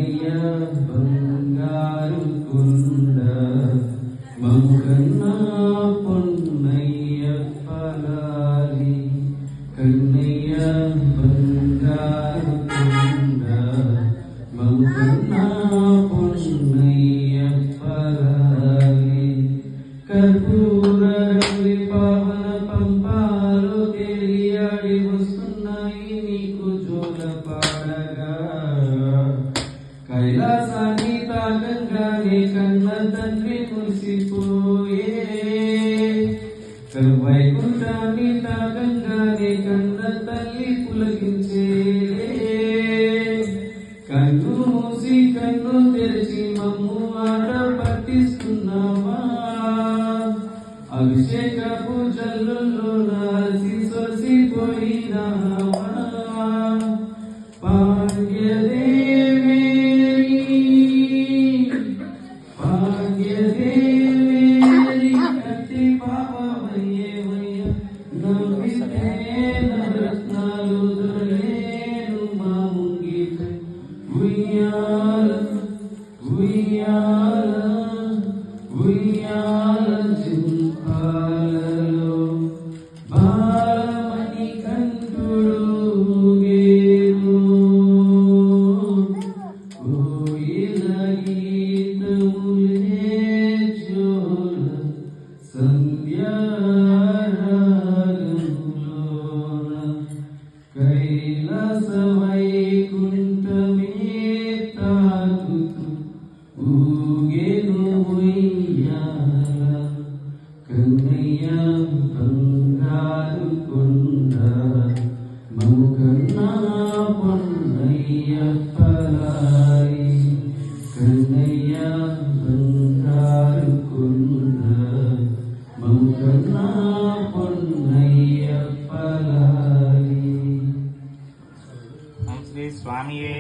కన్నయ్య బంగారు కొండ మముకన్నా పొన్నయ్య పలాలి కన్నయ్య బంగారు కొండ మముకన్నా పొన్నయ్య పలాలి కర్పూర పవన పంపాలు తెలియాడి వస్తున్నాయి నీకు జోల పాడగా కైలాసాన్ని తాకంగానే కన్న తండ్రి మురిసిపోయే వైకుంఠాన్ని తాకంగానే కన్న తల్లి పులకించే కన్ను మూసి కన్ను తెరిచి మమ్ము ఆట పట్టిస్తున్నావా అభిషేక పూజల్లో నాసి సొసిపోయినావా భాగ్యదేవి భాగ్యదేవి కత్తి పాపమయ్యేవయ్య నవ్వితే నవరత్నాలు దొరలేను మా ముంగిట ఉయ్యాల ఉయ్యాల ఉయ్యాల జింపాలలో బాలమణి కంఠుడు ఊగేను కోయిల గీతములే జోల సంధ్యారాగంలోన కైలాస వైకుంఠమే తాకుతూ ఊగేను ఉయ్యాల కన్నయ్య బంగారు కొండ మముకన్నా పొన్నయ్య పలాలి కన్నయ్య బంగారు కొండ మముకన్నా పొన్నయ్య పలాలి. శ్రీ స్వామియే